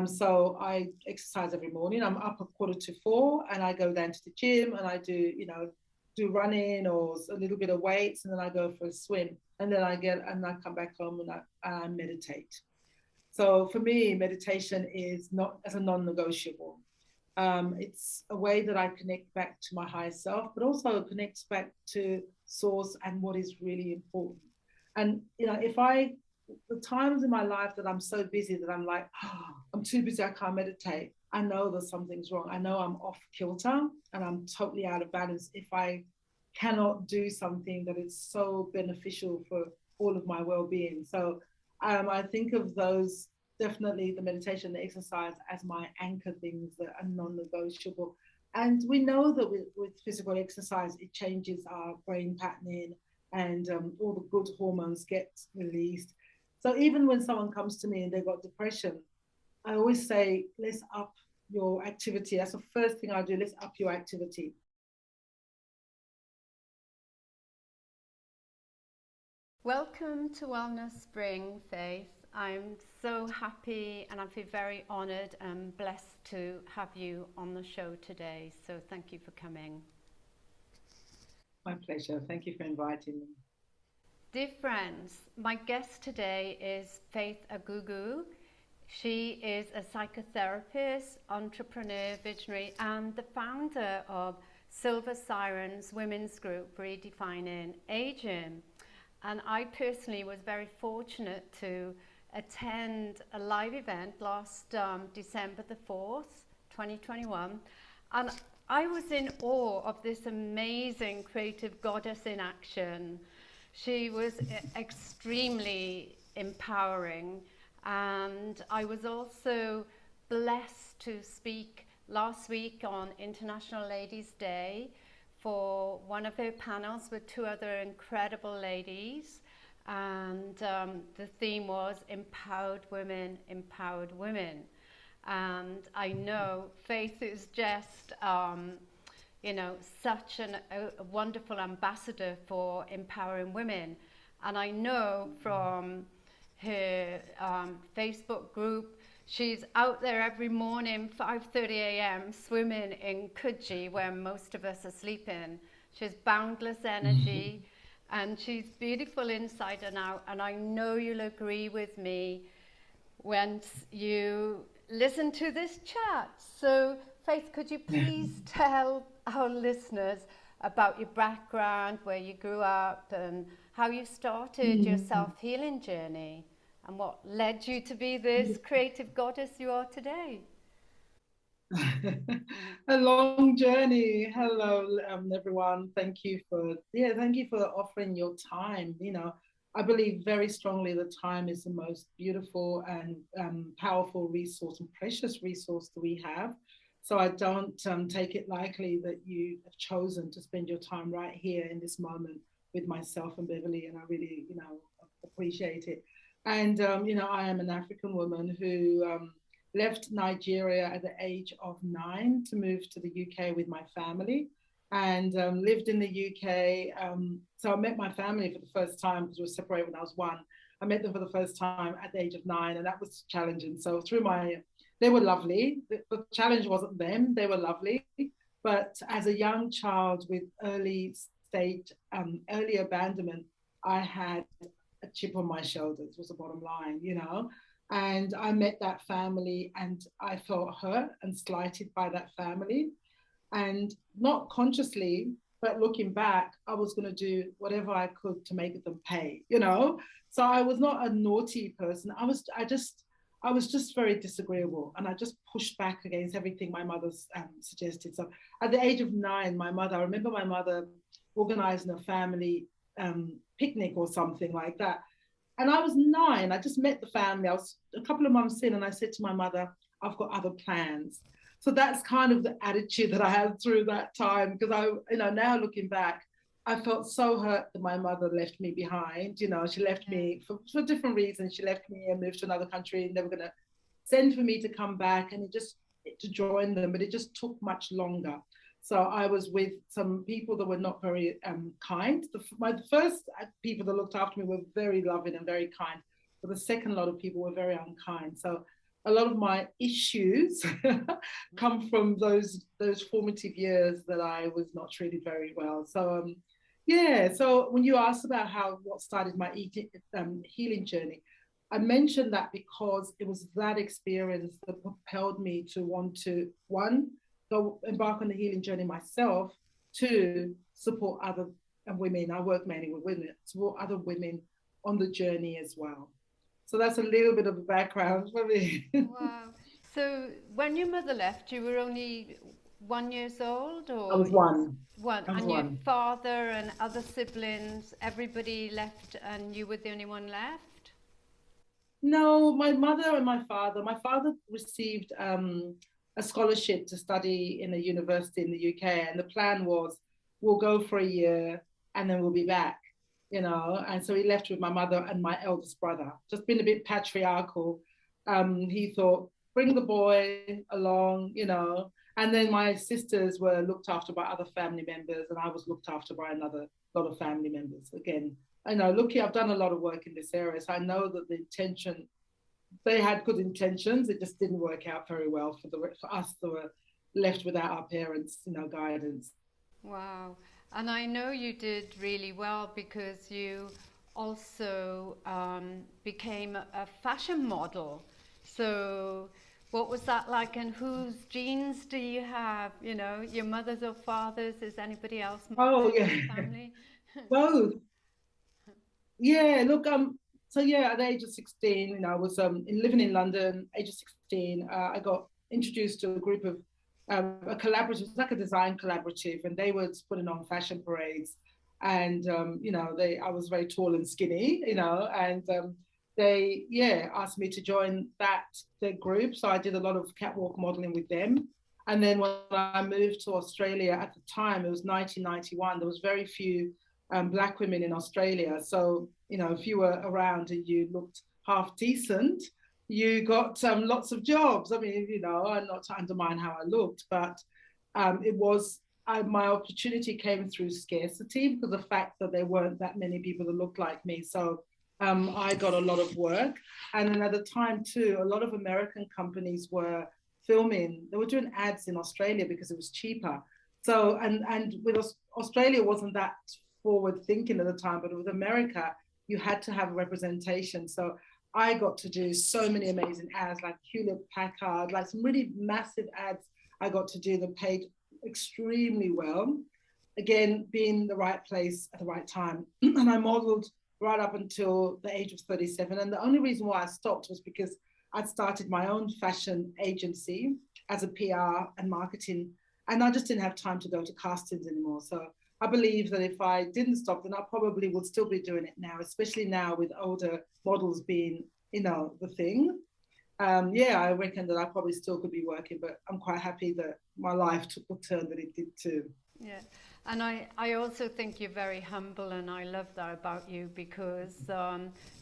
So I exercise every morning. I'm up at 3:45 and I go down to the gym and I do running or a little bit of weights, and then I go for a swim. And then I come back home and I meditate. So for me, meditation is not as a non-negotiable. It's a way that I connect back to my higher self, but also connects back to source and what is really important. And if the times in my life that I'm so busy that I'm like, oh, I'm too busy, I can't meditate. I know that something's wrong. I know I'm off kilter and I'm totally out of balance if I cannot do something that is so beneficial for all of my well-being. So I think of those, definitely the meditation, the exercise, as my anchor things that are non-negotiable. And we know that with physical exercise, it changes our brain patterning and all the good hormones get released. So even when someone comes to me and they've got depression, I always say, let's up your activity. That's the first thing I do. Let's up your activity. Welcome to Wellness Spring, Faith. I'm so happy and I feel very honoured and blessed to have you on the show today. So thank you for coming. My pleasure. Thank you for inviting me. Dear friends, my guest today is Faith Agugu. She is a psychotherapist, entrepreneur, visionary, and the founder of Silver Sirens Women's Group Redefining Aging. And I personally was very fortunate to attend a live event last December the 4th, 2021. And I was in awe of this amazing creative goddess in action. She was extremely empowering. And I was also blessed to speak last week on International Ladies' Day for one of her panels with two other incredible ladies, and the theme was Empowered Women, Empowered Women. And I know Faith is just, such a wonderful ambassador for empowering women. And I know from her Facebook group, she's out there every morning, 5:30 a.m., swimming in Coogee, where most of us are sleeping. She has boundless energy, and she's beautiful inside and out. And I know you'll agree with me when you listen to this chat. So, Faith, could you please tell our listeners about your background, where you grew up, and how you started your self-healing journey? And what led you to be this creative goddess you are today? A long journey. Hello, everyone. Thank you for offering your time. I believe very strongly that time is the most beautiful and powerful resource and precious resource that we have. So I don't take it lightly that you have chosen to spend your time right here in this moment with myself and Beverly, and I really, appreciate it. And, I am an African woman who left Nigeria at the age of 9 to move to the UK with my family, and lived in the UK. So I met my family for the first time because we were separated when I was 1. I met them for the first time at the age of 9, and that was challenging. So they were lovely. The challenge wasn't them, they were lovely. But as a young child with early abandonment, I had a chip on my shoulders, was the bottom line, and I met that family and I felt hurt and slighted by that family, and not consciously, but looking back, I was going to do whatever I could to make them pay, so I was not a naughty person. I was just very disagreeable, and I just pushed back against everything my mother suggested. So at the age of 9, I remember my mother organizing a family picnic or something like that. And I was 9. I just met the family. I was a couple of months in, and I said to my mother, I've got other plans. So that's kind of the attitude that I had through that time, because now looking back, I felt so hurt that my mother left me behind. She left me for different reasons. She left me and moved to another country, and they were going to send for me to come back and to join them, but it just took much longer. So I was with some people that were not very kind. The first people that looked after me were very loving and very kind, but the second lot of people were very unkind. So a lot of my issues come from those formative years that I was not treated very well. So yeah. So when you asked about what started my healing journey, I mentioned that because it was that experience that propelled me to want to, one, go embark on the healing journey myself, two, support other women. I work mainly with women, support other women on the journey as well. So that's a little bit of a background for me. Wow. So when your mother left, you were only 1 years old, I or was one. one, I was and your one. father and other siblings, everybody left, and you were the only one left? No, my mother and my father. My father received a scholarship to study in a university in the UK, and the plan was we'll go for a year and then we'll be back, And so he left with my mother and my eldest brother. Just been a bit patriarchal. He thought, bring the boy along, And then my sisters were looked after by other family members, and I was looked after by another lot of family members. Again, I know, look here, I've done a lot of work in this area, so I know that they had good intentions. It just didn't work out very well for us that were left without our parents, guidance. Wow. And I know you did really well because you also became a fashion model. So, what was that like, and whose genes do you have? Your mother's or father's? Is anybody else Oh model in yeah, your family? both. Yeah, look, so yeah, at the age of 16, I was living in London. Age of 16, I got introduced to a group of a collaborative, it's like a design collaborative, and they were putting on fashion parades. And I was very tall and skinny, and they asked me to join their group. So I did a lot of catwalk modeling with them. And then when I moved to Australia at the time, it was 1991. There was very few Black women in Australia. So, if you were around and you looked half decent, you got lots of jobs. I mean, and not to undermine how I looked, but my opportunity came through scarcity because of the fact that there weren't that many people that looked like me. So I got a lot of work. And then at the time too, a lot of American companies were they were doing ads in Australia because it was cheaper. So, and with Australia wasn't that forward thinking at the time, but with America, you had to have a representation. So I got to do so many amazing ads like Hewlett Packard, like some really massive ads I got to do that paid extremely well. Again, being the right place at the right time. And I modeled right up until the age of 37. And the only reason why I stopped was because I'd started my own fashion agency as a PR and marketing, and I just didn't have time to go to castings anymore. So I believe that if I didn't stop, then I probably would still be doing it now, especially now with older models being, the thing. I reckon that I probably still could be working, but I'm quite happy that my life took the turn that it did too. Yeah, and I also think you're very humble, and I love that about you because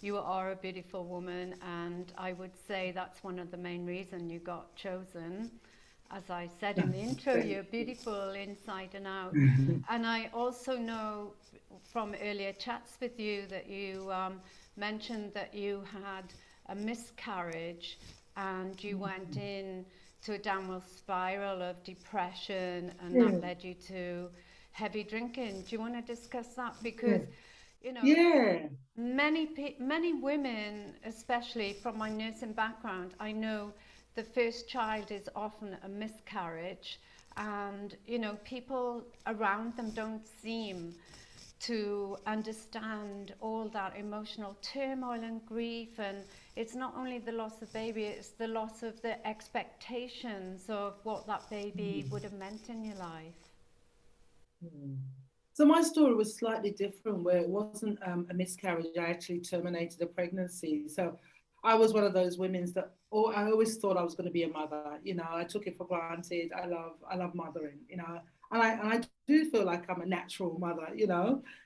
you are a beautiful woman, and I would say that's one of the main reasons you got chosen. As I said in the intro, you're beautiful inside and out. And I also know from earlier chats with you that you mentioned that you had a miscarriage and you went in to a downward spiral of depression, and that led you to heavy drinking. Do you want to discuss that? Because, many women, especially from my nursing background, I know the first child is often a miscarriage, and people around them don't seem to understand all that emotional turmoil and grief. And it's not only the loss of baby, it's the loss of the expectations of what that baby would have meant in your life. So my story was slightly different, where it wasn't a miscarriage. I actually terminated a pregnancy. So I was one of those women that I always thought I was going to be a mother. I took it for granted. I love mothering. And I do feel like I'm a natural mother.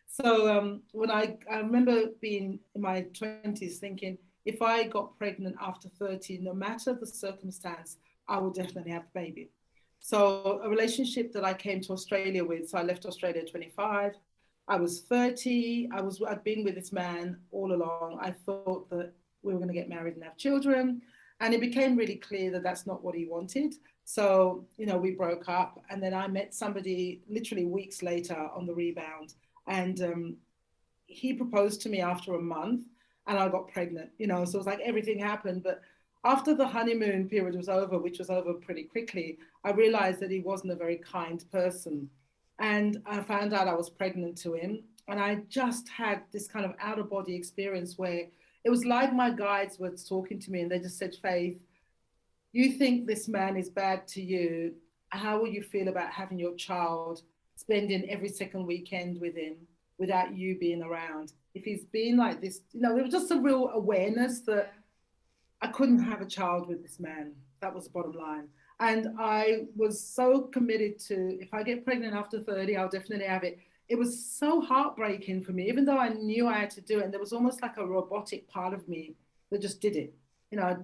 So when I remember being in my 20s, thinking if I got pregnant after 30, no matter the circumstance, I would definitely have the baby. So a relationship that I came to Australia with. So I left Australia at 25. I was 30. I'd been with this man all along. I thought that we were going to get married and have children. And it became really clear that that's not what he wanted. So, you know, we broke up. And then I met somebody literally weeks later on the rebound. And he proposed to me after a month and I got pregnant, you know. So it was like everything happened. But after the honeymoon period was over, which was over pretty quickly, I realized that he wasn't a very kind person. And I found out I was pregnant to him. And I just had this kind of out of body experience where it was like my guides were talking to me and they just said, Faith, you think this man is bad to you. How will you feel about having your child spending every second weekend with him without you being around? If he's been like this, you know, there was just a real awareness that I couldn't have a child with this man. That was the bottom line. And I was so committed to, if I get pregnant after 30, I'll definitely have it. It was so heartbreaking for me, even though I knew I had to do it. And there was almost like a robotic part of me that just did it. You know, I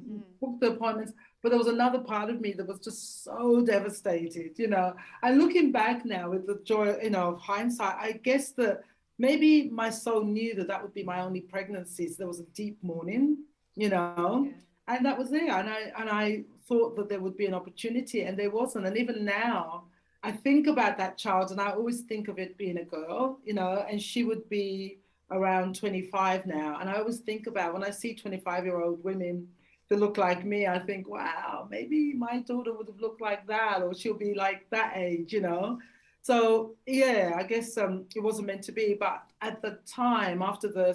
booked the appointments, but there was another part of me that was just so devastated, you know. And looking back now with the joy, you know, of hindsight, I guess that maybe my soul knew that that would be my only pregnancy. So there was a deep mourning, you know. Yeah. And that was it. And I thought that there would be an opportunity, and there wasn't. And even now, I think about that child, and I always think of it being a girl, you know, and she would be around 25 now. And I always think about when I see 25-year-old women that look like me, I think, wow, maybe my daughter would have looked like that, or she'll be like that age, you know. So yeah, I guess it wasn't meant to be. But at the time,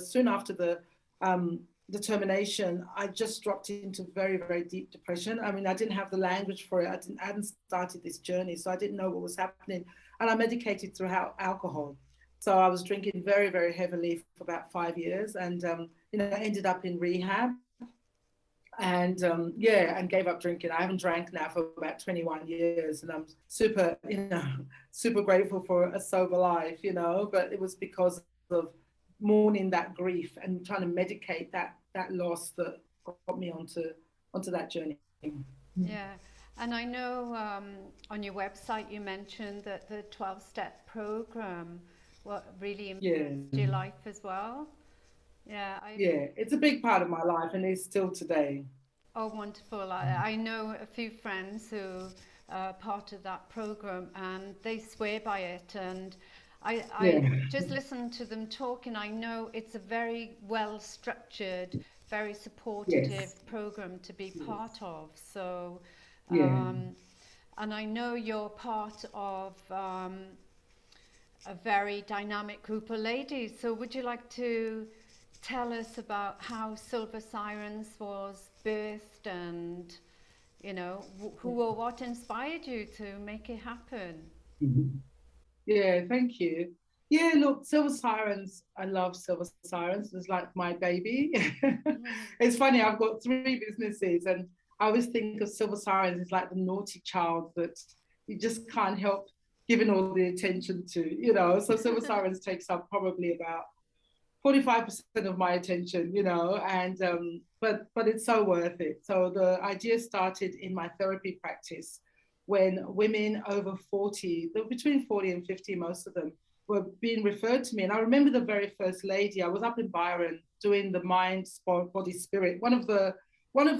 soon after the determination, I just dropped into very, very deep depression. I mean, I didn't have the language for it. I hadn't started this journey, so I didn't know what was happening. And I medicated through alcohol. So I was drinking very, very heavily for about 5 years, and you know, ended up in rehab. And yeah, and gave up drinking. I haven't drank now for about 21 years, and I'm super, you know, super grateful for a sober life, you know. But it was because of mourning that grief and trying to medicate that loss that got me onto that journey. Yeah, and I know on your website you mentioned that the 12-step program really influenced your life as well. Yeah, yeah, it's a big part of my life, and it's still today. Oh, wonderful! I know a few friends who are part of that program, and they swear by it. And I just listen to them talk, and I know it's a very well structured, very supportive program to be part of. So, and I know you're part of a very dynamic group of ladies. So, would you like to tell us about how Silver Sirens was birthed, and you know, who or what inspired you to make it happen? Yeah, thank you. Yeah, look, Silver Sirens, I love Silver Sirens. It's like my baby. It's funny, I've got 3 businesses, and I always think of Silver Sirens as like the naughty child that you just can't help giving all the attention to, you know. So Silver Sirens takes up probably about 45% of my attention, you know, and but it's so worth it. So the idea started in my therapy practice when women over 40, they're between 40 and 50, most of them, were being referred to me. And I remember the very first lady, I was up in Byron doing the Mind, Body, Spirit, one of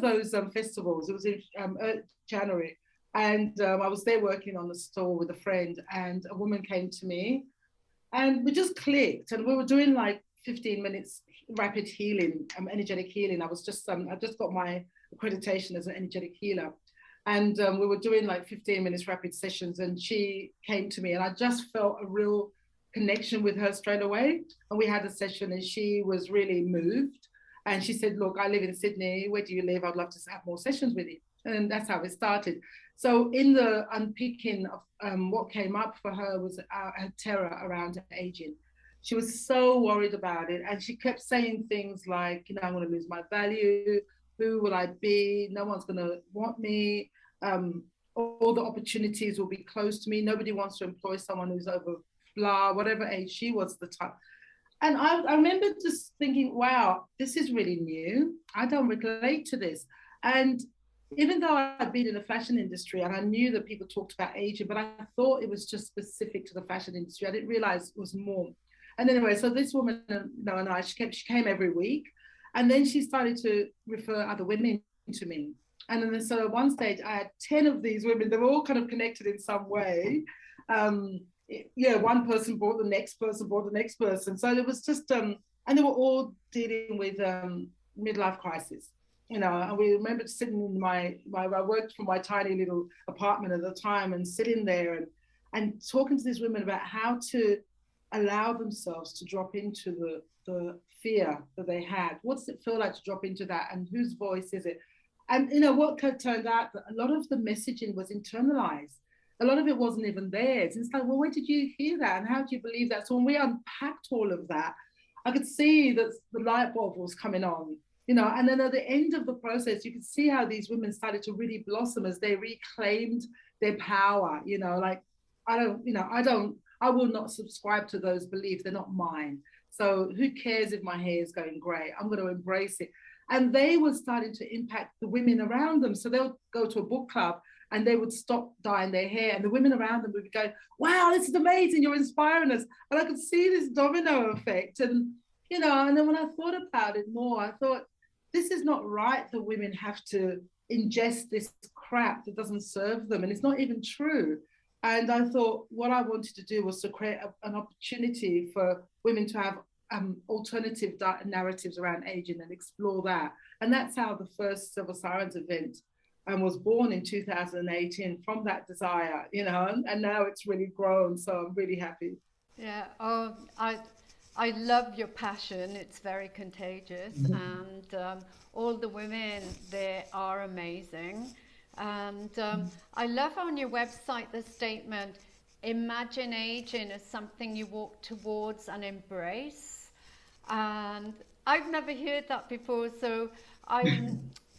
those festivals. It was in January. And I was there working on the store with a friend, and a woman came to me, and we just clicked, and we were doing like 15 minutes rapid healing, energetic healing. I just got my accreditation as an energetic healer. And we were doing like 15 minutes rapid sessions, and she came to me, and I just felt a real connection with her straight away. And we had a session, and she was really moved. And she said, look, I live in Sydney. Where do you live? I'd love to have more sessions with you. And that's how it started. So in the unpicking of what came up for her was her terror around aging. She was so worried about it. And she kept saying things like, you know, I'm going to lose my value. Who will I be? No one's going to want me. All the opportunities will be closed to me. Nobody wants to employ someone who's over blah, whatever age she was at the time. And I remember just thinking, wow, this is really new. I don't relate to this. And even though I'd been in the fashion industry and I knew that people talked about aging, but I thought it was just specific to the fashion industry. I didn't realize it was more. And anyway, so this woman, she came every week. And then she started to refer other women to me. And then so at one stage, I had 10 of these women. They were all kind of connected in some way. Yeah, one person brought the next person, brought the next person. So it was just, and they were all dealing with midlife crisis. You know, and we remember sitting in I worked from my tiny little apartment at the time and sitting there and talking to these women about how to allow themselves to drop into the fear that they had. What's it feel like to drop into that, and whose voice is it? And you know what turned out that a lot of the messaging was internalized. A lot of it wasn't even theirs. It's like, well, where did you hear that, and how do you believe that? So when we unpacked all of that, I could see that the light bulb was coming on. You know, and then at the end of the process, you could see how these women started to really blossom as they reclaimed their power. You know, like I will not subscribe to those beliefs. They're not mine. So who cares if my hair is going grey? I'm going to embrace it. And they were starting to impact the women around them. So they'll go to a book club and they would stop dyeing their hair. And the women around them would be going, wow, this is amazing. You're inspiring us. And I could see this domino effect. And, you know, and then when I thought about it more, I thought, this is not right that women have to ingest this crap that doesn't serve them. And it's not even true. And I thought what I wanted to do was to create an opportunity for women to have alternative narratives around aging and explore that. And that's how the first Silver Sirens event was born in 2018 from that desire, you know, and now it's really grown. So I'm really happy. Yeah, oh, I love your passion. It's very contagious, and all the women there are amazing. And I love on your website the statement, imagine aging as something you walk towards and embrace. And I've never heard that before, so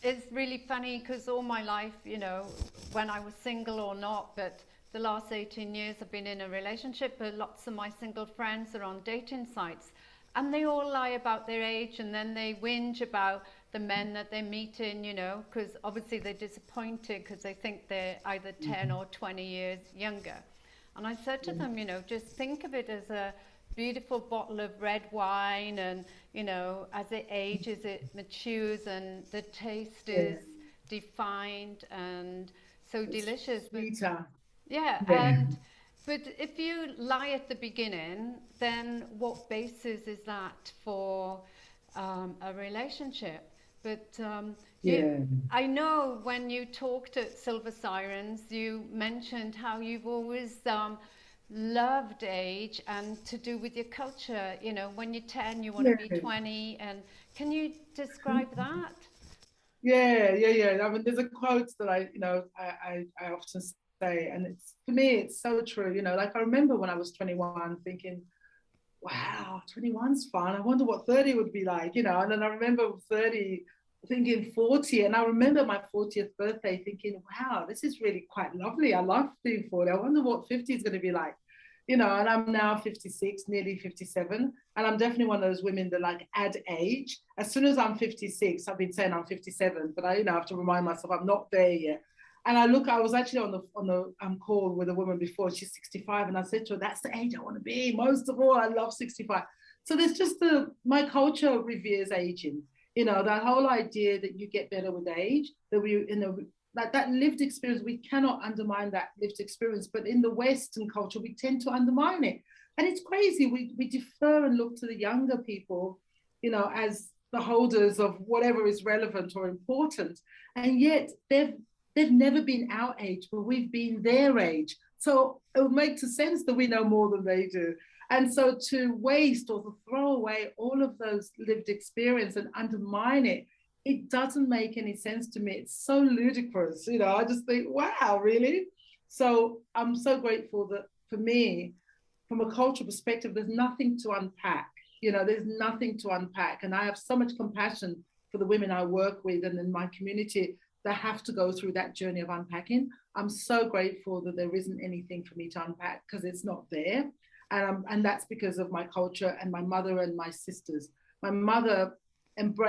it's really funny because all my life, you know, when I was single or not, but the last 18 years I've been in a relationship, but lots of my single friends are on dating sites, and they all lie about their age, and then they whinge about the men that they're meeting, you know, because obviously they're disappointed because they think they're either 10 or 20 years younger. And I said to them, you know, just think of it as a beautiful bottle of red wine, and, you know, as it ages, it matures, and the taste is defined and so it's delicious. Sweeter. Yeah, and but if you lie at the beginning, then what basis is that for a relationship? But I know when you talked at Silver Sirens, you mentioned how you've always loved age and to do with your culture. You know, when you're 10, you want to be 20. And can you describe that? Yeah. I mean, there's a quote that I often say, and it's, for me, it's so true. You know, like I remember when I was 21 thinking, wow, 21's fun. I wonder what 30 would be like, you know. And then I remember 30 thinking 40. And I remember my 40th birthday thinking, wow, this is really quite lovely. I love being 40. I wonder what 50 is going to be like, you know. And I'm now 56, nearly 57. And I'm definitely one of those women that like add age. As soon as I'm 56, I've been saying I'm 57, but I, you know, have to remind myself I'm not there yet. And I was actually on the call with a woman before, she's 65, and I said to her, that's the age I want to be. Most of all, I love 65. So there's just my culture reveres aging. You know, that whole idea that you get better with age, that that lived experience, we cannot undermine that lived experience. But in the Western culture, we tend to undermine it. And it's crazy. We defer and look to the younger people, you know, as the holders of whatever is relevant or important. And yet they've never been our age, but we've been their age. So it makes sense that we know more than they do. And so to waste or to throw away all of those lived experience and undermine it, it doesn't make any sense to me. It's so ludicrous. You know, I just think, wow, really? So I'm so grateful that for me, from a cultural perspective, there's nothing to unpack. You know, there's nothing to unpack. And I have so much compassion for the women I work with and in my community that have to go through that journey of unpacking. I'm so grateful that there isn't anything for me to unpack because it's not there. And that's because of my culture and my mother and my sisters. My mother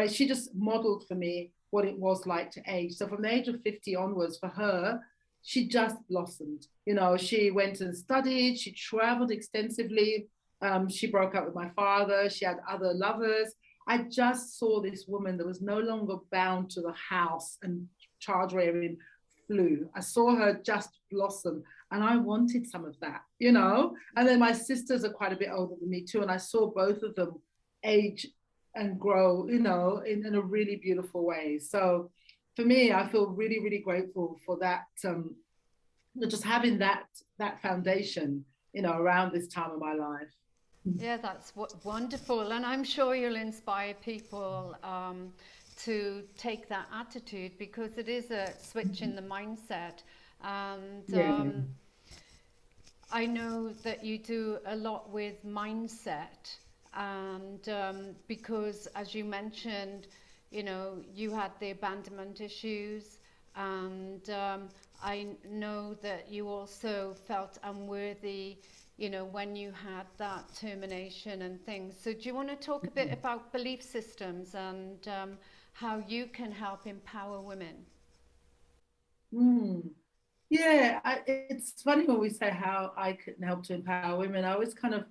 she just modeled for me what it was like to age. So from the age of 50 onwards, for her, she just blossomed. You know, she went and studied, she traveled extensively. She broke up with my father, she had other lovers. I just saw this woman that was no longer bound to the house and charge rearing flew. I saw her just blossom, and I wanted some of that, you know. And then my sisters are quite a bit older than me too, and I saw both of them age and grow, you know, in a really beautiful way. So for me, I feel really, really grateful for that, just having that foundation, you know, around this time of my life. Yeah, that's wonderful. And I'm sure you'll inspire people to take that attitude, because it is a switch in the mindset. And Yeah. I know that you do a lot with mindset. And because, as you mentioned, you know, you had the abandonment issues. And I know that you also felt unworthy, you know, when you had that termination and things. So do you want to talk a bit about belief systems and how you can help empower women? Mm. Yeah, it's funny when we say how I can help to empower women. I always kind of,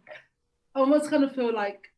I almost kind of feel like,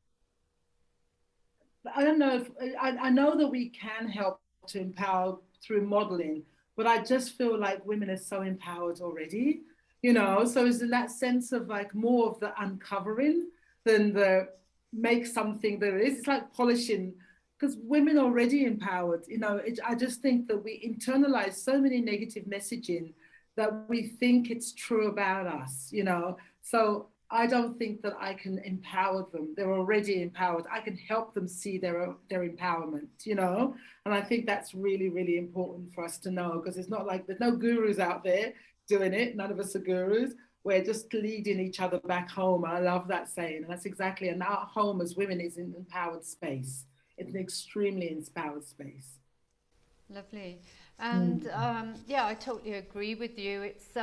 I don't know if I know that we can help to empower through modeling, but I just feel like women are so empowered already, you know. So it's in that sense of like more of the uncovering than the make something that is. It's like polishing, because women are already empowered, you know. I just think that we internalize so many negative messaging that we think it's true about us, you know. So I don't think that I can empower them. They're already empowered. I can help them see their empowerment, you know? And I think that's really, really important for us to know, because it's not like there's no gurus out there doing it. None of us are gurus. We're just leading each other back home. I love that saying. And that's exactly, and our home as women is an empowered space. It's an extremely empowered space. Lovely. And Mm. yeah, I totally agree with you. It's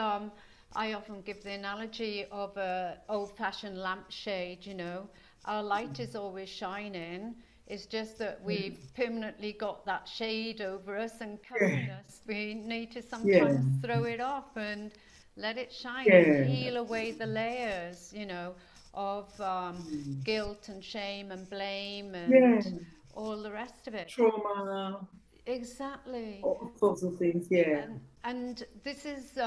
I often give the analogy of a old-fashioned lampshade, you know. Our light is always shining. It's just that we've permanently got that shade over us and Yeah, covering us. We need to yeah, sometimes throw it off and let it shine and yeah, peel away the layers, you know, of mm. guilt and shame and blame Yeah, and all the rest of it. trauma, Exactly. all sorts of things. Yeah, And this is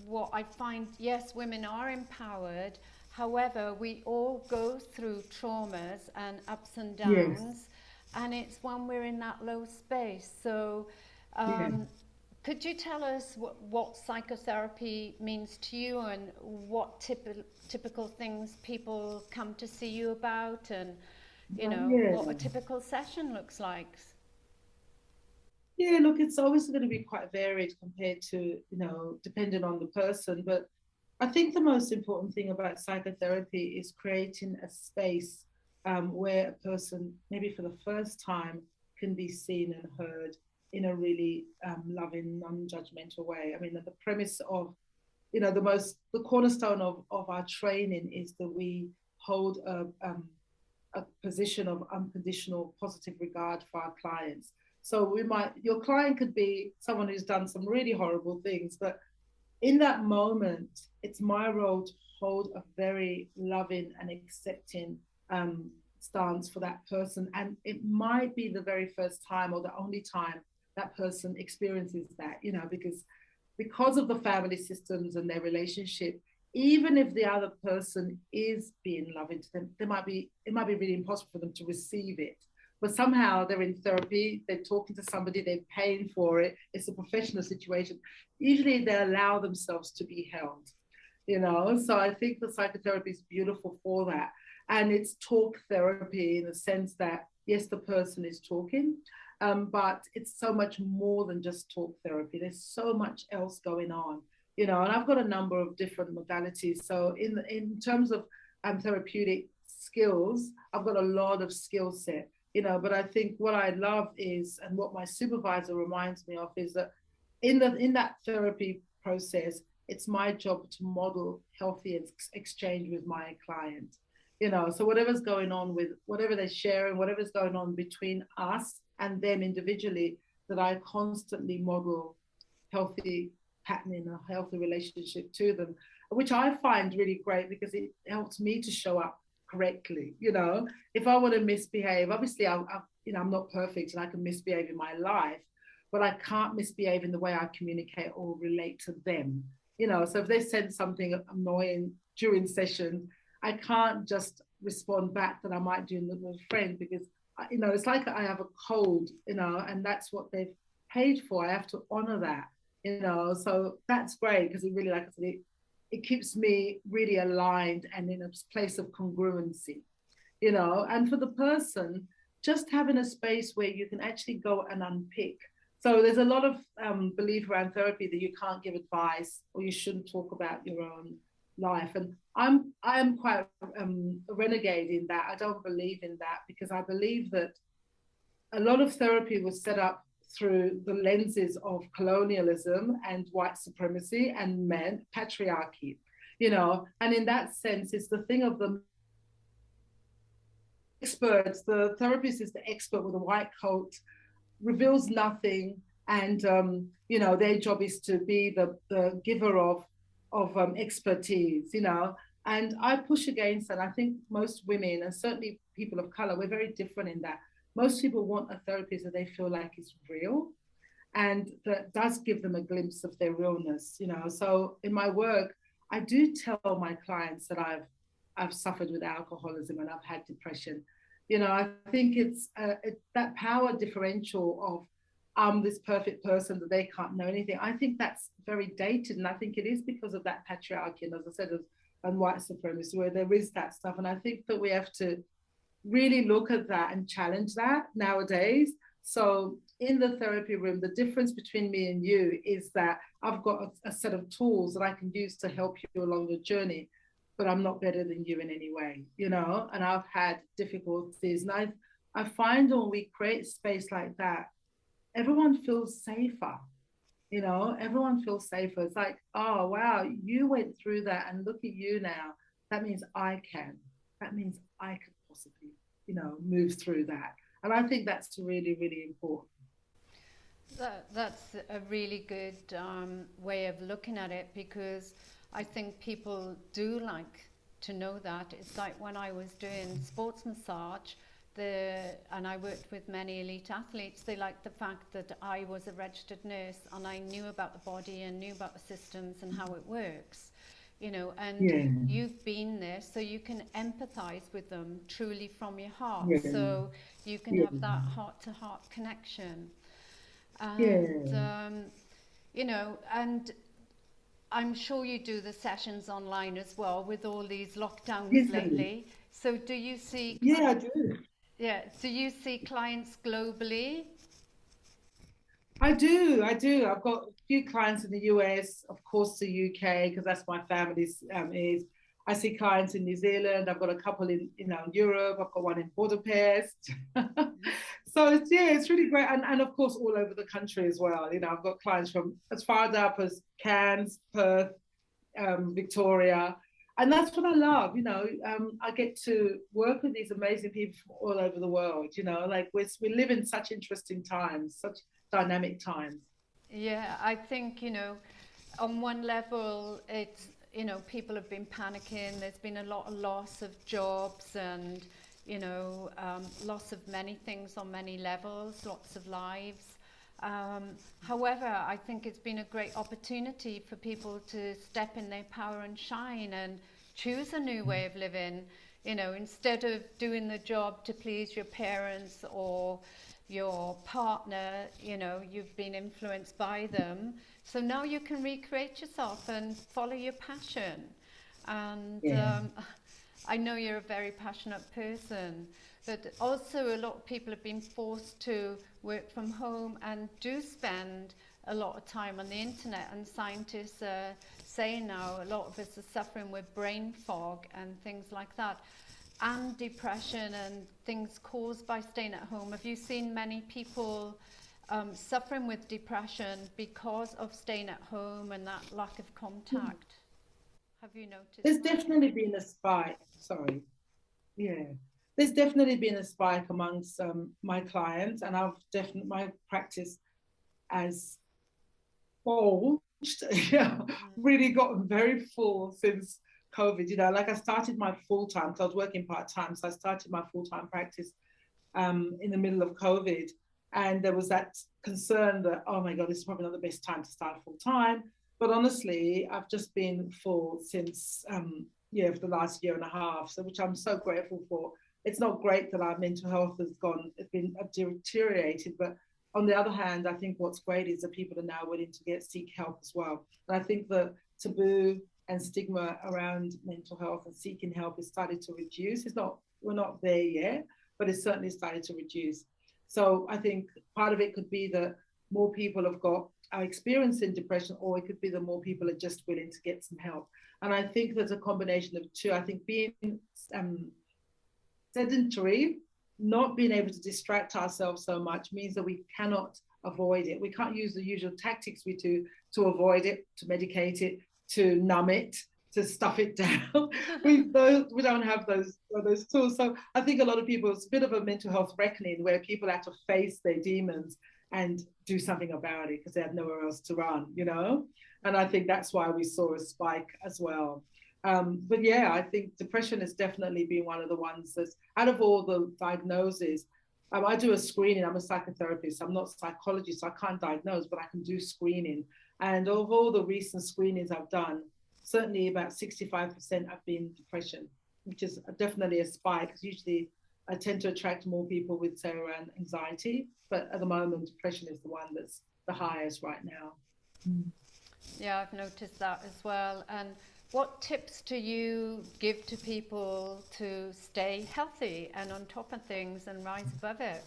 what I find. Yes, women are empowered. However, we all go through traumas and ups and yes, downs, and it's when we're in that low space. So, yeah. um, could you tell us what psychotherapy means to you, and what typical things people come to see you about, and you know what a Yeah. typical session looks like? Yeah, look, it's always going to be quite varied compared to, you know, depending on the person. But I think the most important thing about psychotherapy is creating a space where a person, maybe for the first time, can be seen and heard in a really loving, non-judgmental way. I mean, the premise of, you know, the cornerstone of our training is that we hold a position of unconditional positive regard for our clients. So your client could be someone who's done some really horrible things, but in that moment, it's my role to hold a very loving and accepting stance for that person. And it might be the very first time or the only time that person experiences that, you know, because of the family systems and their relationship, even if the other person is being loving to them, it might be really impossible for them to receive it. But somehow they're in therapy, they're talking to somebody, they're paying for it, it's a professional situation. Usually they allow themselves to be held, you know. So I think the psychotherapy is beautiful for that. And it's talk therapy in the sense that, yes, the person is talking, but it's so much more than just talk therapy. There's so much else going on, you know. And I've got a number of different modalities. So in terms of therapeutic skills, I've got a lot of skill set, you know. But I think what I love is, and what my supervisor reminds me of, is that in that therapy process, it's my job to model healthy exchange with my client, you know. So whatever's going on with whatever they're sharing, whatever's going on between us and them individually, that I constantly model healthy patterning, a healthy relationship to them, which I find really great because it helps me to show up correctly, you know. If I want to misbehave, obviously you know, I'm not perfect and I can misbehave in my life, but I can't misbehave in the way I communicate or relate to them. So if they said something annoying during session, I can't just respond back that I might do with a friend, because it's like I have a code, and that's what they've paid for. I have to honor that, so that's great, because it really, like I said, it keeps me really aligned and in a place of congruency, and for the person, just having a space where you can actually go and unpick. So there's a lot of belief around therapy that you can't give advice or you shouldn't talk about your own life. And I'm quite a renegade in that. I don't believe in that, because I believe that a lot of therapy was set up through the lenses of colonialism and white supremacy and men, patriarchy, and in that sense, it's the thing of the experts. The therapist is the expert with a white coat, reveals nothing, and their job is to be the giver of expertise, and I push against that. I think most women, and certainly people of color, we're very different in that most people want a therapist that they feel like is real and that does give them a glimpse of their realness. So in my work, I do tell my clients that I've suffered with alcoholism and I've had depression. I think it's that power differential of I'm this perfect person that they can't know anything. I think that's very dated, and I think it is because of that patriarchy, and as I said, and white supremacy, where there is that stuff. And I think that we have to really look at that and challenge that nowadays. So in the therapy room, the difference between me and you is that I've got a set of tools that I can use to help you along the journey, but I'm not better than you in any way, and I've had difficulties. And I find when we create space like that, everyone feels safer, everyone feels safer. It's like, oh, wow, you went through that and look at you now. That means I can. That means I could possibly, move through that. And I think that's really, really important. That's a really good way of looking at it, because I think people do like to know that. It's like when I was doing sports massage, and I worked with many elite athletes, they liked the fact that I was a registered nurse and I knew about the body and knew about the systems and how it works. And you've been there, so you can empathize with them truly from your heart. So you can have that heart-to-heart connection. And, and I'm sure you do the sessions online as well with all these lockdowns lately. So do you see... Yeah, I do. Yeah, do you see clients globally? I do. I've got a few clients in the US, of course, the UK, because that's my family's is. I see clients in New Zealand. I've got a couple in Europe. I've got one in Budapest. So it's really great, and of course all over the country as well. I've got clients from as far up as Cairns, Perth, Victoria, and that's what I love. I get to work with these amazing people from all over the world. Like we live in such interesting times, such dynamic times. Yeah, I think, on one level, it's, people have been panicking. There's been a lot of loss of jobs and, loss of many things on many levels, lots of lives. However, I think it's been a great opportunity for people to step in their power and shine and choose a new way of living, instead of doing the job to please your parents or your partner, you've been influenced by them. So now you can recreate yourself and follow your passion. And I know you're a very passionate person, but also a lot of people have been forced to work from home and do spend a lot of time on the internet, and scientists are saying now a lot of us are suffering with brain fog and things like that, and depression and things caused by staying at home. Have you seen many people suffering with depression because of staying at home and that lack of contact? Have you noticed? There's definitely been a spike. Sorry. Yeah. There's definitely been a spike amongst my clients, and my practice has bulged, really gotten very full since COVID. Like I started my full-time, because I was working part-time, so I started my full-time practice in the middle of COVID. And there was that concern that, oh my God, this is probably not the best time to start full time. But honestly, I've just been full since, for the last year and a half, so which I'm so grateful for. It's not great that our mental health has it's been deteriorated, but on the other hand, I think what's great is that people are now willing to seek help as well. And I think the taboo and stigma around mental health and seeking help is starting to reduce. We're not there yet, but it's certainly started to reduce. So I think part of it could be that more people are experiencing depression, or it could be that more people are just willing to get some help. And I think there's a combination of two. I think being sedentary, not being able to distract ourselves so much, means that we cannot avoid it. We can't use the usual tactics we do to avoid it, to medicate it, to numb it, to stuff it down. we don't have those tools. So I think a lot of people, it's a bit of a mental health reckoning where people have to face their demons and do something about it because they have nowhere else to run, And I think that's why we saw a spike as well. But yeah, I think depression has definitely been one of the ones that's, out of all the diagnoses, I do a screening. I'm a psychotherapist. I'm not a psychologist, so I can't diagnose, but I can do screening. And of all the recent screenings I've done, certainly about 65% have been depression, which is definitely a spike, because usually I tend to attract more people with, say, around anxiety. But at the moment, depression is the one that's the highest right now. Yeah, I've noticed that as well. And what tips do you give to people to stay healthy and on top of things and rise above it?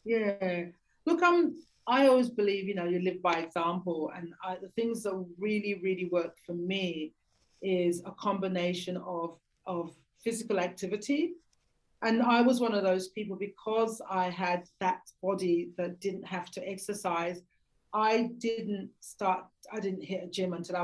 Yeah. Look, I always believe, you live by example. And the things that really, really work for me is a combination of physical activity. And I was one of those people, because I had that body that didn't have to exercise. I didn't hit a gym until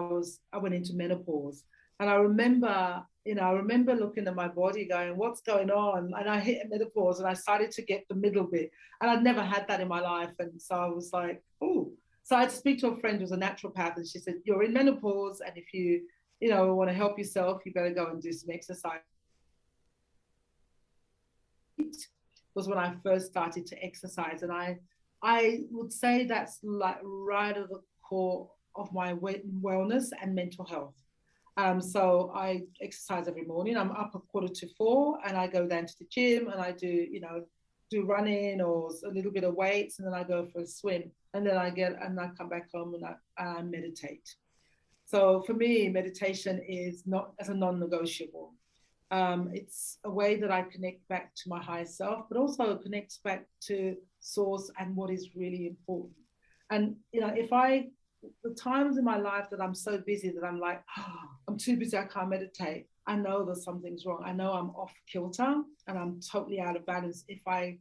I went into menopause. And I remember looking at my body going, what's going on? And I hit menopause and I started to get the middle bit. And I'd never had that in my life. And so I was like, oh. So I'd speak to a friend who was a naturopath, and she said, you're in menopause. And if you want to help yourself, you better go and do some exercise. Was when I first started to exercise. And I would say that's like right at the core of my wellness and mental health. So I exercise every morning. I'm up at 3:45 and I go down to the gym and I do running or a little bit of weights, and then I go for a swim, and then I come back home and I meditate. So for me, meditation is not as a non-negotiable. It's a way that I connect back to my higher self, but also connects back to source and what is really important. And, the times in my life that I'm so busy that I'm like, oh, I'm too busy, I can't meditate. I know that something's wrong. I know I'm off kilter and I'm totally out of balance if I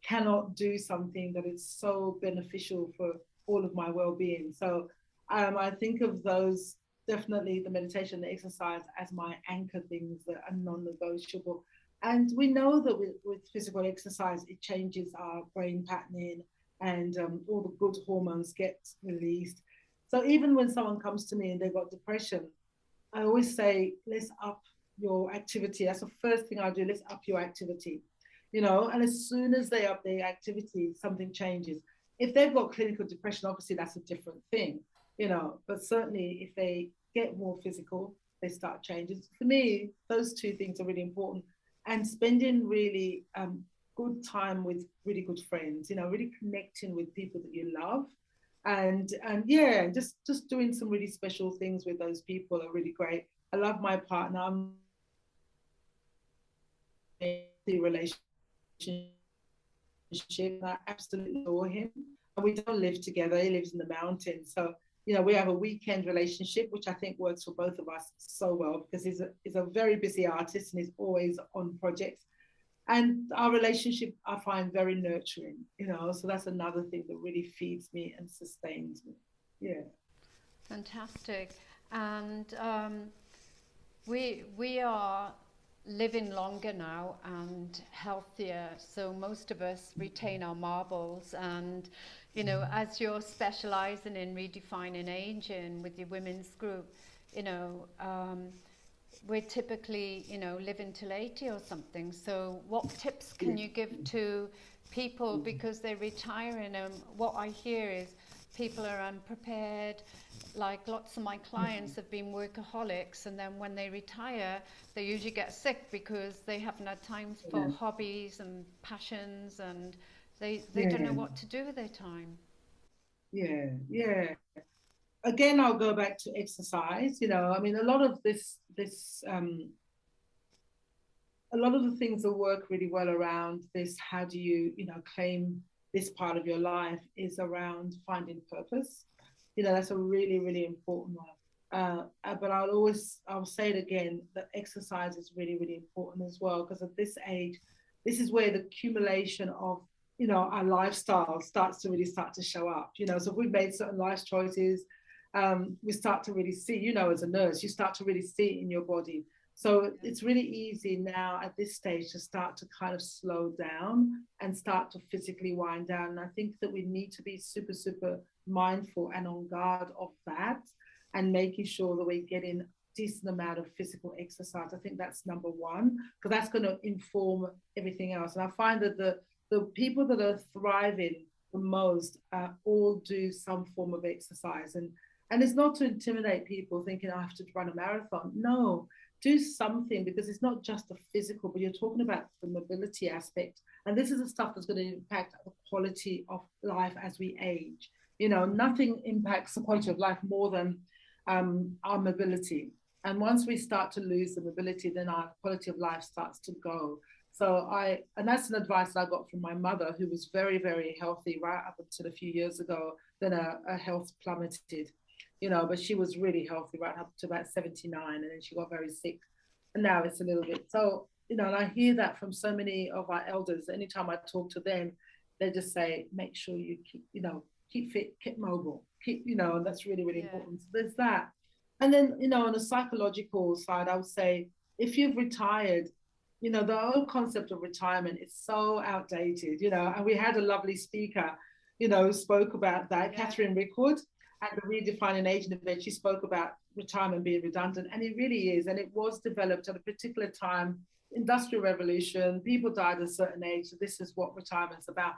cannot do something that is so beneficial for all of my well-being. So I think of those, definitely the meditation, the exercise, as my anchor things that are non-negotiable. And we know that with physical exercise, it changes our brain patterning, and all the good hormones get released. So even when someone comes to me and they've got depression, I always say, let's up your activity. That's the first thing I do. Let's up your activity, and as soon as they up their activity, something changes. If they've got clinical depression, obviously that's a different thing, but certainly if they get more physical, they start changing. For me, those two things are really important. And spending really good time with really good friends, really connecting with people that you love. And yeah, just doing some really special things with those people are really great. I love my partner. I'm in a relationship. I absolutely adore him. And we don't live together. He lives in the mountains. So, we have a weekend relationship, which I think works for both of us so well, because he's a very busy artist and he's always on projects. And our relationship, I find very nurturing, so that's another thing that really feeds me and sustains me. Yeah. Fantastic. And we are living longer now and healthier, so most of us retain our marbles. And as you're specializing in redefining aging with your women's group, we're typically living till 80 or something. So what tips can you give to people, because they're retiring, and what I hear is people are unprepared. Like lots of my clients have been workaholics, and then when they retire, they usually get sick because they haven't had time for hobbies and passions, and they don't know what to do with their time. Yeah. Again, I'll go back to exercise. I mean, a lot of a lot of the things that work really well around this, how do you, claim this part of your life, is around finding purpose. That's a really, really important one. But I'll say it again, that exercise is really, really important as well, because at this age, this is where the accumulation of, our lifestyle starts to show up. So if we've made certain life choices, we start to really see, as a nurse, you start to really see it in your body. So it's really easy now at this stage to start to kind of slow down and start to physically wind down. And I think that we need to be super, super mindful and on guard of that, and making sure that we're getting a decent amount of physical exercise. I think that's number one, because that's going to inform everything else. And I find that the people that are thriving the most all do some form of exercise. And it's not to intimidate people thinking, I have to run a marathon. No, do something, because it's not just the physical, but you're talking about the mobility aspect. And this is the stuff that's going to impact the quality of life as we age. Nothing impacts the quality of life more than our mobility. And once we start to lose the mobility, then our quality of life starts to go. And that's an advice I got from my mother, who was very, very healthy right up until a few years ago. Then her health plummeted. But she was really healthy right up to about 79, and then she got very sick, and now it's a little bit. So, and I hear that from so many of our elders. Anytime I talk to them, they just say, make sure you keep fit, keep mobile, and that's really, really important. So there's that. And then, on the psychological side, I would say, if you've retired, the whole concept of retirement is so outdated, and we had a lovely speaker, who spoke about that, Catherine Rickwood, at the Redefining Aging event. She spoke about retirement being redundant, and it really is. And it was developed at a particular time, industrial revolution, people died at a certain age, so this is what retirement's about.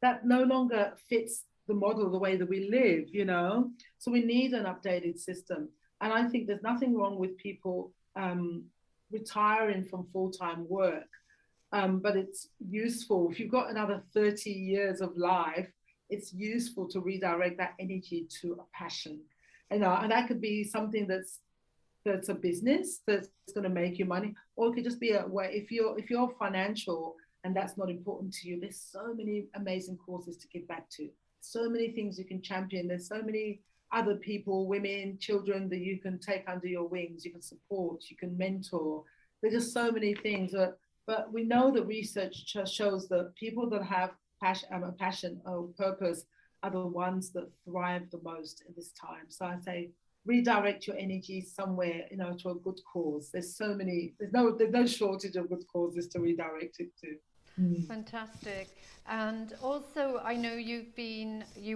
That no longer fits the model, the way that we live, so we need an updated system. And I think there's nothing wrong with people retiring from full-time work, but it's useful. If you've got another 30 years of life, it's useful to redirect that energy to a passion, and that could be something that's a business that's going to make you money, or it could just be a way. If you're financial and that's not important to you, there's so many amazing causes to give back to, so many things you can champion. There's so many other people, women, children, that you can take under your wings, you can support, you can mentor. There's just so many things. But we know that research shows that people that have passion or purpose are the ones that thrive the most in this time. So I say, redirect your energy somewhere, to a good cause. There's no shortage of good causes to redirect it to. Fantastic. And also, I know you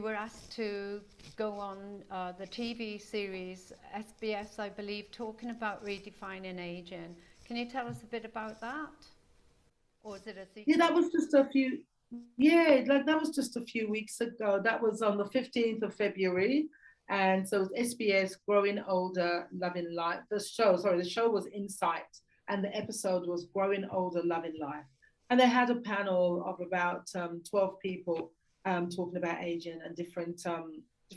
were asked to go on the TV series SBS, I believe, talking about redefining aging. Can you tell us a bit about that? Or is it a secret? Yeah, that was just a few weeks ago. That was on the 15th of February. And so SBS Growing Older, Loving Life. The show was Insight, and the episode was Growing Older, Loving Life. And they had a panel of about 12 people talking about aging and different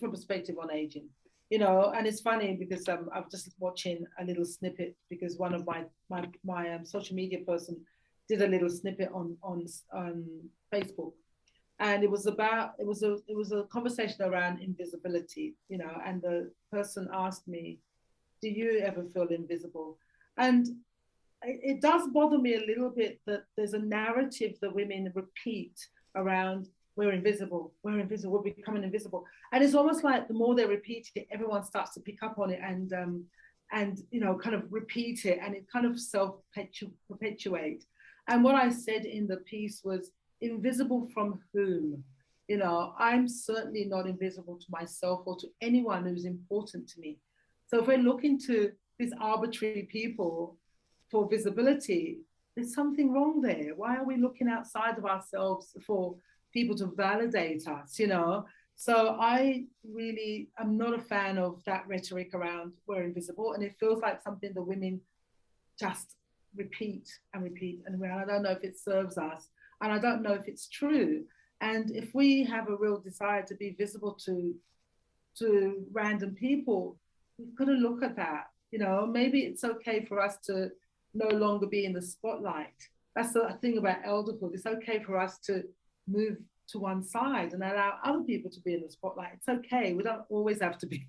perspective on aging. And it's funny because I'm just watching a little snippet, because one of my social media person did a little snippet on Facebook, and it was a conversation around invisibility, and the person asked me, do you ever feel invisible? And it does bother me a little bit that there's a narrative that women repeat around, we're invisible, we're becoming invisible. And it's almost like the more they repeat it, everyone starts to pick up on it and kind of repeat it, and it kind of self-perpetuate. And what I said in the piece was, invisible from whom? I'm certainly not invisible to myself or to anyone who's important to me. So if we're looking to these arbitrary people for visibility, there's something wrong there. Why are we looking outside of ourselves for people to validate us, you know? So I really am not a fan of that rhetoric around we're invisible. And it feels like something the women just repeat and repeat. And I don't know if it serves us. And I don't know if it's true. And if we have a real desire to be visible to random people, we've got to look at that. You know, maybe it's okay for us to no longer be in the spotlight. That's the thing about elderhood. It's okay for us to move to one side and allow other people to be in the spotlight. It's okay. We don't always have to be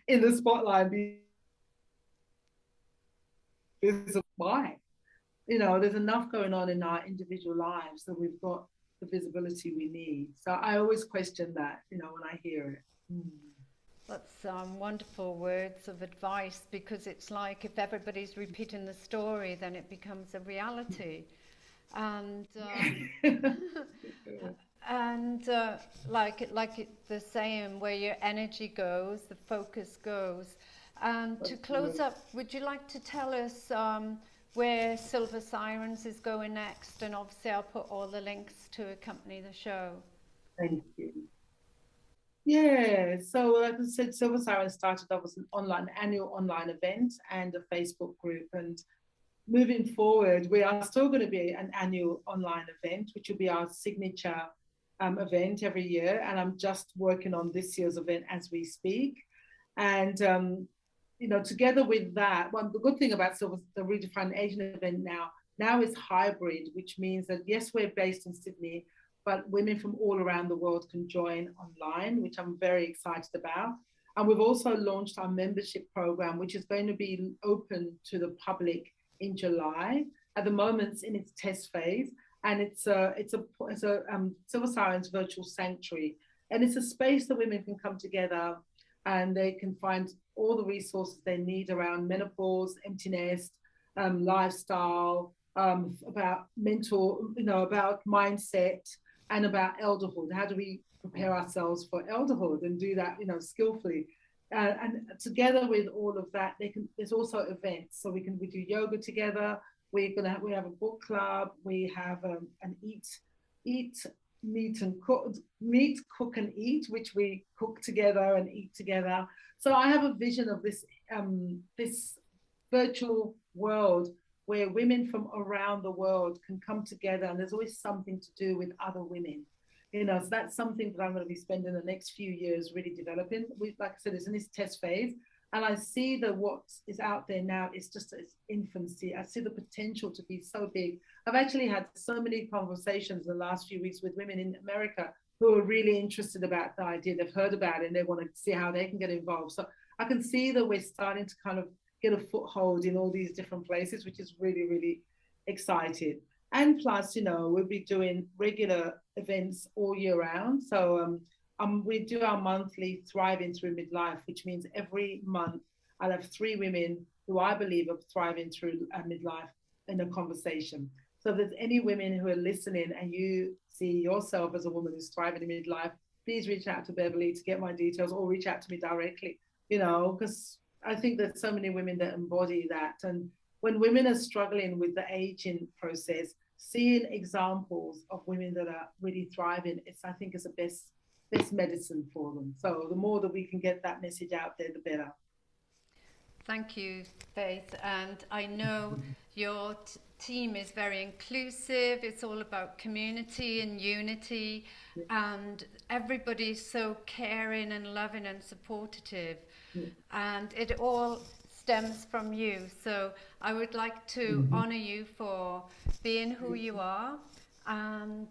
in the spotlight. Why? You know, there's enough going on in our individual lives that we've got the visibility we need. So I always question that, you know, when I hear it. Mm. That's wonderful words of advice, because it's like if everybody's repeating the story, then it becomes a reality. And and the saying, where your energy goes, the focus goes. And to close up, would you like to tell us where Silver Sirens is going next? And obviously, I'll put all the links to accompany the show. Thank you. Yeah, so like I said, Silver Sirens started off as an annual online event and a Facebook group. And moving forward, we are still going to be an annual online event, which will be our signature event every year. And I'm just working on this year's event as we speak. And you know, together with that, well, the good thing about the Redefining Asian event now is hybrid, which means that yes, we're based in Sydney, but women from all around the world can join online, which I'm very excited about. And we've also launched our membership program, which is going to be open to the public in July. At the moment, it's in its test phase, and it's a Silver Sirens virtual sanctuary, and it's a space that women can come together and they can find all the resources they need around menopause, empty nest, lifestyle, about mental, you know, about mindset, and about elderhood. How do we prepare ourselves for elderhood and do that, you know, skillfully? And together with all of that, there's also events. So we do yoga together. We have a book club. We have an meet, cook and eat, which we cook together and eat together. So I have a vision of this virtual world where women from around the world can come together, and there's always something to do with other women. You know, so that's something that I'm going to be spending the next few years really developing. Like I said, it's in this test phase, and I see that what is out there now is just its infancy. I see the potential to be so big. I've actually had so many conversations in the last few weeks with women in America who are really interested about the idea. They've heard about it and they want to see how they can get involved. So I can see that we're starting to kind of get a foothold in all these different places, which is really, really exciting. And plus, you know, we'll be doing regular events all year round. So we do our monthly Thriving Through Midlife, which means every month I'll have 3 women who I believe are thriving through midlife in a conversation. So if there's any women who are listening and you see yourself as a woman who's thriving in midlife, please reach out to Beverly to get my details, or reach out to me directly, you know, because I think there's so many women that embody that. And when women are struggling with the aging process, seeing examples of women that are really thriving, I think is the best medicine for them. So the more that we can get that message out there, the better. Thank you, Faith. And I know your team is very inclusive. It's all about community and unity, and everybody's so caring and loving and supportive. And it all stems from you. So I would like to honor you for being who you are, and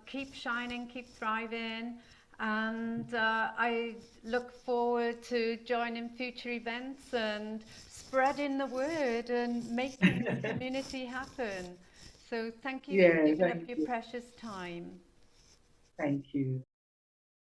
keep shining, keep thriving. And I look forward to joining future events and spreading the word and making the community happen. So thank you for giving up your precious time. Thank you.